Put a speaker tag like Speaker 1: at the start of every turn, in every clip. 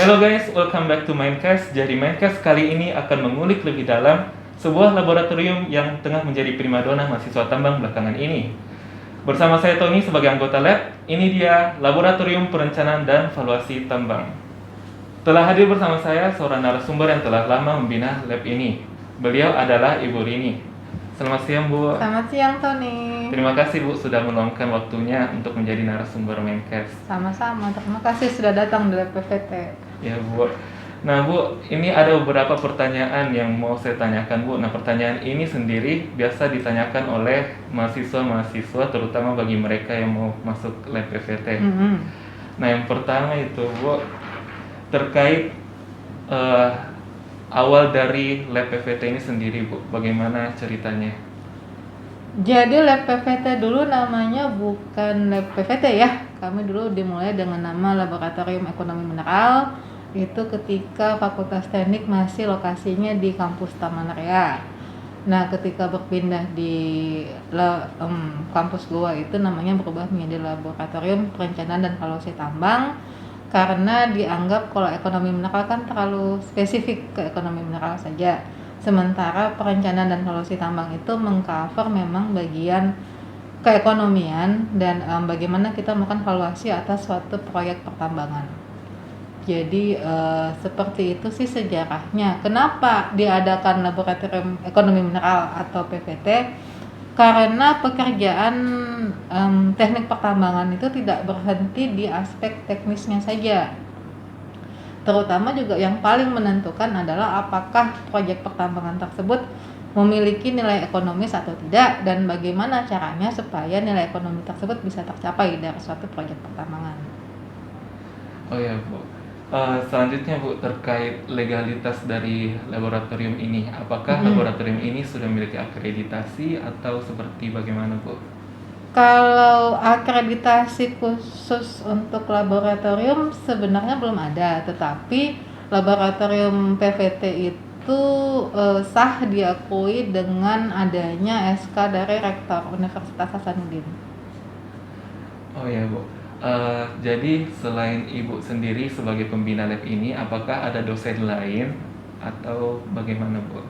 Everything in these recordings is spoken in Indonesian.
Speaker 1: Hello guys, welcome back to Mindcast. Jadi Mindcast kali ini akan mengulik lebih dalam sebuah laboratorium yang tengah menjadi primadona mahasiswa tambang belakangan ini. Bersama saya Tony sebagai anggota lab, ini dia Laboratorium Perencanaan dan Valuasi Tambang. Telah hadir bersama saya seorang narasumber yang telah lama membina lab ini. Beliau adalah Ibu Rini. Selamat siang Bu.
Speaker 2: Selamat siang Tony.
Speaker 1: Terima kasih Bu sudah meluangkan waktunya untuk menjadi narasumber Mindcast.
Speaker 2: Sama-sama, terima kasih sudah datang dari PVT.
Speaker 1: Ya Bu. Nah Bu, ini ada beberapa pertanyaan yang mau saya tanyakan Bu. Nah pertanyaan ini sendiri biasa ditanyakan oleh mahasiswa-mahasiswa, terutama bagi mereka yang mau masuk lab PVT. Nah yang pertama itu Bu, terkait awal dari lab PVT ini sendiri Bu, bagaimana ceritanya?
Speaker 2: Jadi lab PVT dulu namanya bukan lab PVT ya. Kami dulu dimulai dengan nama Laboratorium Ekonomi Mineral. Itu ketika Fakultas Teknik masih lokasinya di kampus Taman Raya. Nah, ketika berpindah di kampus gua itu namanya berubah menjadi Laboratorium Perencanaan dan Valuasi Tambang karena dianggap kalau ekonomi mineral kan terlalu spesifik ke ekonomi mineral saja. Sementara perencanaan dan valuasi tambang itu mengcover memang bagian keekonomian dan bagaimana kita melakukan valuasi atas suatu proyek pertambangan. Jadi seperti itu sih sejarahnya. Kenapa diadakan Laboratorium Ekonomi Mineral atau PVT? Karena pekerjaan teknik pertambangan itu tidak berhenti di aspek teknisnya saja. Terutama juga yang paling menentukan adalah apakah proyek pertambangan tersebut memiliki nilai ekonomis atau tidak dan bagaimana caranya supaya nilai ekonomi tersebut bisa tercapai dari suatu proyek pertambangan.
Speaker 1: Oh ya Bu. Selanjutnya Bu, terkait legalitas dari laboratorium ini, apakah laboratorium ini sudah memiliki akreditasi atau seperti bagaimana Bu?
Speaker 2: Kalau akreditasi khusus untuk laboratorium sebenarnya belum ada, tetapi laboratorium PVT itu sah diakui dengan adanya SK dari Rektor Universitas Hasanuddin.
Speaker 1: Oh ya Bu. Jadi selain Ibu sendiri sebagai pembina lab ini, apakah ada dosen lain atau bagaimana Bu?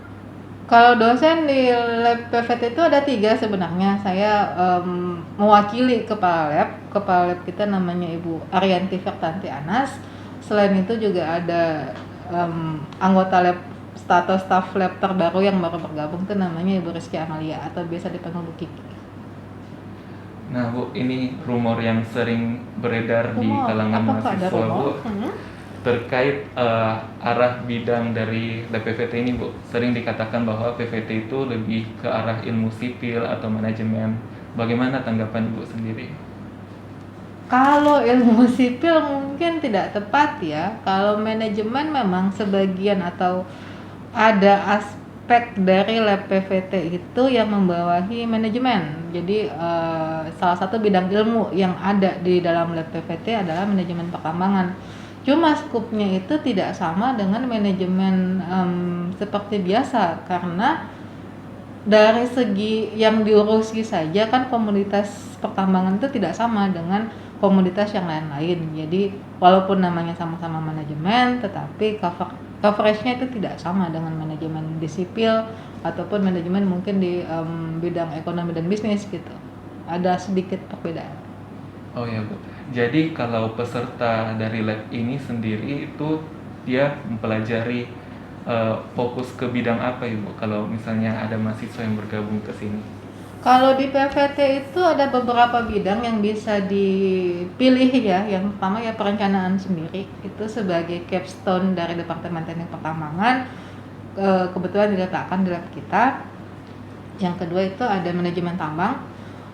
Speaker 2: Kalau dosen di lab PVT itu ada 3 sebenarnya. Saya mewakili kepala lab kita namanya Ibu Arianti Fertanti Anas. Selain itu juga ada anggota lab atau staff lab terbaru yang baru bergabung itu namanya Ibu Rizky Amalia atau biasa dipanggil Bu Kiki.
Speaker 1: Nah Bu, ini rumor yang sering beredar di kalangan mahasiswa Bu, terkait arah bidang dari lab PVT ini Bu. Sering dikatakan bahwa PVT itu lebih ke arah ilmu sipil atau manajemen. Bagaimana tanggapan Ibu sendiri?
Speaker 2: Kalau ilmu sipil mungkin tidak tepat ya. Kalau manajemen memang sebagian atau ada aspek dari lab PVT itu yang membawahi manajemen. Jadi salah satu bidang ilmu yang ada di dalam lab PVT adalah manajemen pertambangan. Cuma skupnya itu tidak sama dengan manajemen seperti biasa karena dari segi yang diurusi saja kan komoditas pertambangan itu tidak sama dengan komoditas yang lain-lain. Jadi walaupun namanya sama-sama manajemen, tetapi coveragenya itu tidak sama dengan manajemen di sipil ataupun manajemen mungkin di bidang ekonomi dan bisnis gitu. Ada sedikit perbedaan.
Speaker 1: Oh ya Bu. Jadi kalau peserta dari lab ini sendiri itu dia mempelajari fokus ke bidang apa Ibu? Kalau misalnya ada mahasiswa yang bergabung ke sini.
Speaker 2: Kalau di PVT itu ada beberapa bidang yang bisa dipilih ya. Yang pertama ya perencanaan sendiri, itu sebagai capstone dari Departemen Teknik Pertambangan kebetulan diletakkan di lab kita. Yang kedua itu ada manajemen tambang.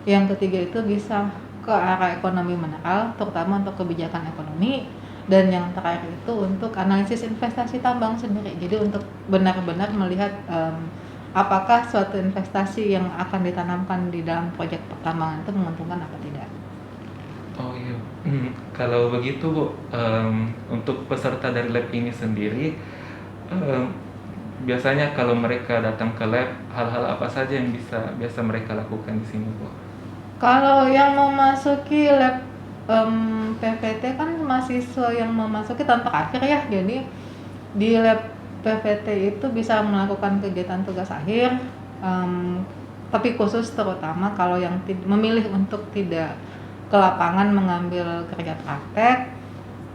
Speaker 2: Yang ketiga itu bisa ke arah ekonomi mineral, terutama untuk kebijakan ekonomi. Dan yang terakhir itu untuk analisis investasi tambang sendiri. Jadi untuk benar-benar melihat apakah suatu investasi yang akan ditanamkan di dalam proyek pertambangan itu menguntungkan apa tidak.
Speaker 1: Oh iya. Kalau begitu Bu, untuk peserta dari lab ini sendiri, biasanya kalau mereka datang ke lab, hal-hal apa saja yang biasa mereka lakukan di sini Bu?
Speaker 2: Kalau yang memasuki lab PVT kan mahasiswa yang memasuki tahun terakhir ya, jadi di lab PVT itu bisa melakukan kegiatan tugas akhir, tapi khusus terutama kalau yang memilih untuk tidak ke lapangan mengambil kerja praktek,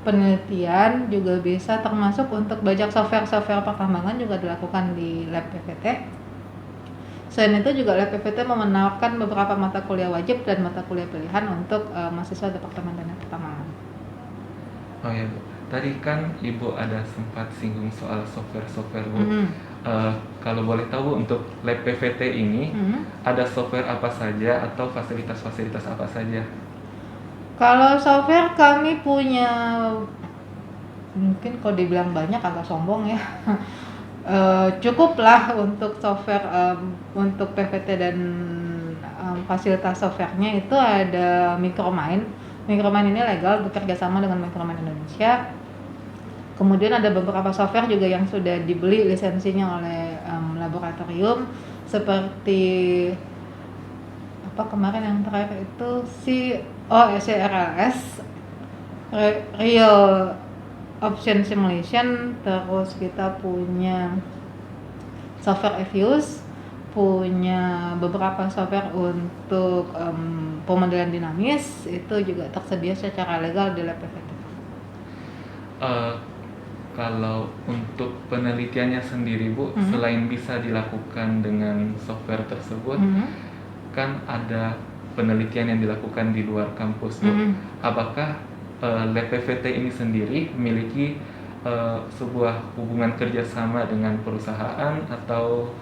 Speaker 2: penelitian juga bisa, termasuk untuk belajar software pertambangan juga dilakukan di lab PVT. Selain itu juga lab PVT menawarkan beberapa mata kuliah wajib dan mata kuliah pilihan untuk mahasiswa Departemen Teknik Pertambangan.
Speaker 1: Oh ya Bu, tadi kan Ibu ada sempat singgung soal software Bu. Kalau boleh tahu untuk lab PVT ini ada software apa saja atau fasilitas-fasilitas apa saja?
Speaker 2: Kalau software kami punya, mungkin kalau dibilang banyak agak sombong ya. Cukuplah untuk software, untuk PVT dan fasilitas softwarenya itu ada Micromine. Micromine ini legal, bekerja sama dengan Micromine Indonesia. Kemudian ada beberapa software juga yang sudah dibeli lisensinya oleh laboratorium, seperti apa kemarin yang terakhir itu CRLS, Real Option Simulation. Terus kita punya software Evius, punya beberapa software untuk pemodelan dinamis, itu juga tersedia secara legal di lab PVT.
Speaker 1: Kalau untuk penelitiannya sendiri Bu, selain bisa dilakukan dengan software tersebut, kan ada penelitian yang dilakukan di luar kampus Bu. Apakah lab PVT ini sendiri memiliki sebuah hubungan kerjasama dengan perusahaan atau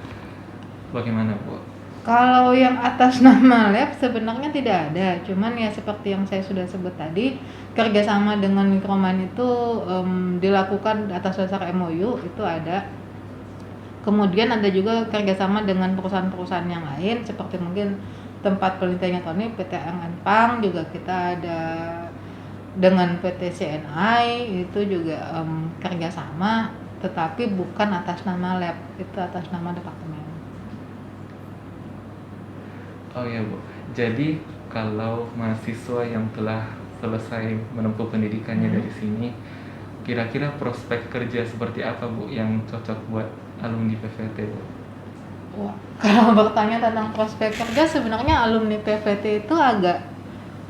Speaker 1: bagaimana Bu?
Speaker 2: Kalau yang atas nama lab sebenarnya tidak ada, cuman ya seperti yang saya sudah sebut tadi, kerjasama dengan Micromine itu dilakukan atas dasar MOU, itu ada. Kemudian ada juga kerjasama dengan perusahaan-perusahaan yang lain, seperti mungkin tempat penelitiannya Tony, PT Anpang, juga kita ada dengan PT CNI, itu juga kerjasama, tetapi bukan atas nama lab, itu atas nama departemen.
Speaker 1: Oh ya Bu, jadi kalau mahasiswa yang telah selesai menempuh pendidikannya dari sini, kira-kira prospek kerja seperti apa Bu yang cocok buat alumni PVT Bu?
Speaker 2: Wah, kalau bertanya tentang prospek kerja, sebenarnya alumni PVT itu agak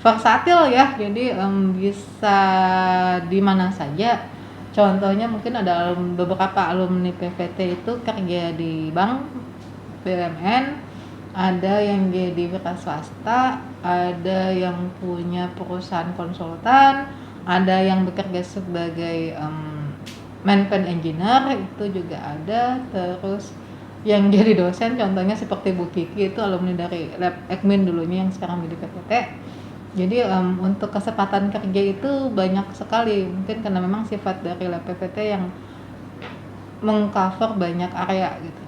Speaker 2: versatil ya, jadi bisa di mana saja. Contohnya mungkin ada beberapa alumni PVT itu kerja di bank, BUMN, ada yang jadi wira swasta, ada yang punya perusahaan konsultan, ada yang bekerja sebagai man-pen engineer, itu juga ada. Terus yang jadi dosen contohnya seperti Bu Kiki, itu alumni dari lab Ekmin dulunya yang sekarang di PVT. Jadi untuk kesempatan kerja itu banyak sekali, mungkin karena memang sifat dari lab PVT yang mengcover banyak area gitu.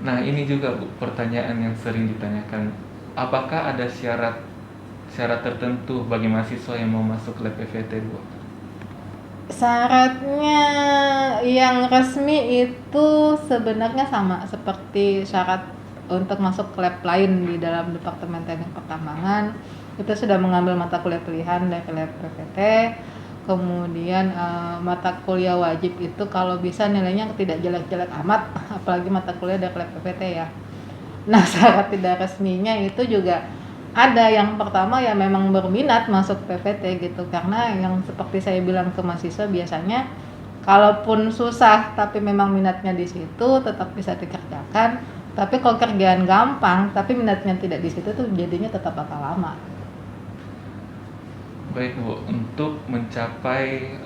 Speaker 1: Nah ini juga Bu, pertanyaan yang sering ditanyakan, apakah ada syarat tertentu bagi mahasiswa yang mau masuk lab PVT Bu?
Speaker 2: Syaratnya yang resmi itu sebenarnya sama seperti syarat untuk masuk ke lab lain di dalam Departemen Teknik Pertambangan. Kita sudah mengambil mata kuliah pilihan dari lab PVT. Kemudian mata kuliah wajib itu kalau bisa nilainya tidak jelek-jelek amat, apalagi mata kuliah dari lab PVT ya. Nah, syarat tidak resminya itu juga ada. Yang pertama ya memang berminat masuk PVT gitu, karena yang seperti saya bilang ke mahasiswa, biasanya kalaupun susah tapi memang minatnya di situ tetap bisa dikerjakan. Tapi kalau kerjaan gampang tapi minatnya tidak di situ tuh jadinya tetap bakal lama.
Speaker 1: Baik Bu, untuk mencapai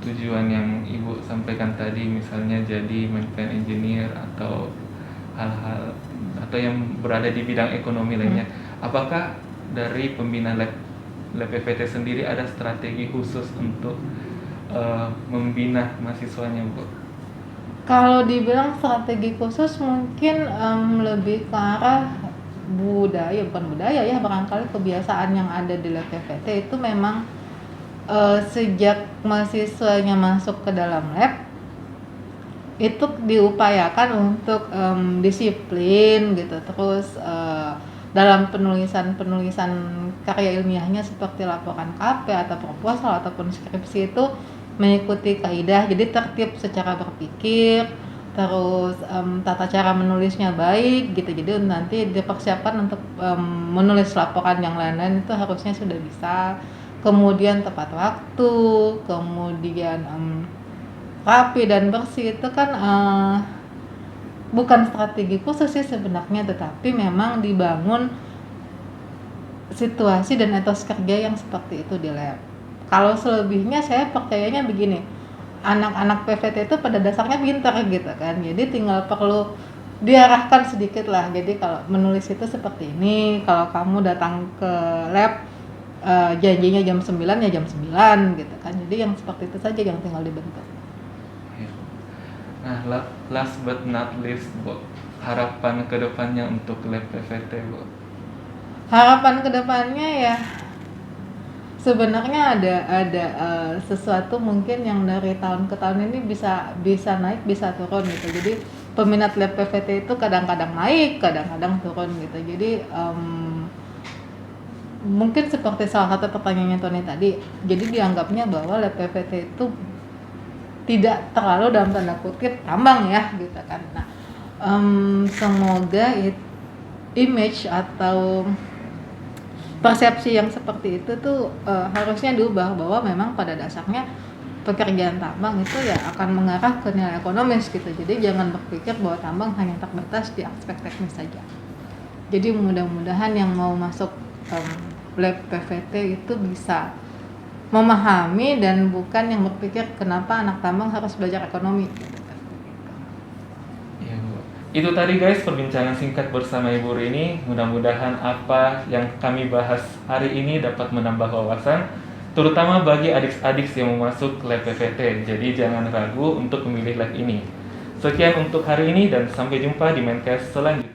Speaker 1: tujuan yang Ibu sampaikan tadi, misalnya jadi man-pen engineer atau hal-hal atau yang berada di bidang ekonomi lainnya, apakah dari pembina lab PVT sendiri ada strategi khusus untuk membina mahasiswanya Bu?
Speaker 2: Kalau dibilang strategi khusus mungkin lebih ke arah bukan budaya ya, barangkali kebiasaan yang ada di lab PVT itu memang sejak mahasiswanya masuk ke dalam lab itu diupayakan untuk disiplin gitu, terus dalam penulisan karya ilmiahnya seperti laporan KP atau proposal ataupun skripsi itu mengikuti kaidah, jadi tertib secara berpikir, terus tata cara menulisnya baik gitu, jadi nanti dipersiapkan untuk menulis laporan yang lain-lain itu harusnya sudah bisa. Kemudian tepat waktu, kemudian rapi dan bersih itu kan bukan strategi khusus sih sebenarnya, tetapi memang dibangun situasi dan etos kerja yang seperti itu di lab. Kalau selebihnya saya percayanya begini, anak-anak PVT itu pada dasarnya pintar gitu kan, jadi tinggal perlu diarahkan sedikit lah. Jadi kalau menulis itu seperti ini, kalau kamu datang ke lab janjinya jam 9 ya jam 9 gitu kan, jadi yang seperti itu saja yang tinggal dibentuk.
Speaker 1: Nah, last but not least, Bu, harapan kedepannya untuk lab PVT, Bu?
Speaker 2: Harapan kedepannya ya sebenarnya ada sesuatu mungkin yang dari tahun ke tahun ini bisa naik bisa turun gitu. Jadi peminat lab PVT itu kadang-kadang naik, kadang-kadang turun gitu. Jadi mungkin seperti salah satu pertanyaannya Tony tadi, jadi dianggapnya bahwa lab PVT itu tidak terlalu dalam tanda kutip tambang ya gitu kan. Nah, semoga image atau persepsi yang seperti itu tuh harusnya diubah, bahwa memang pada dasarnya pekerjaan tambang itu ya akan mengarah ke nilai ekonomis gitu. Jadi jangan berpikir bahwa tambang hanya terbatas di aspek teknis saja. Jadi mudah-mudahan yang mau masuk lab PVT itu bisa memahami dan bukan yang berpikir kenapa anak tambang harus belajar ekonomi.
Speaker 1: Ya, Bu. Itu tadi guys perbincangan singkat bersama Ibu Rini. Mudah-mudahan apa yang kami bahas hari ini dapat menambah wawasan, terutama bagi adik-adik yang mau masuk lab PVT. Jadi jangan ragu untuk memilih lab ini. Sekian untuk hari ini dan sampai jumpa di Mencast selanjutnya.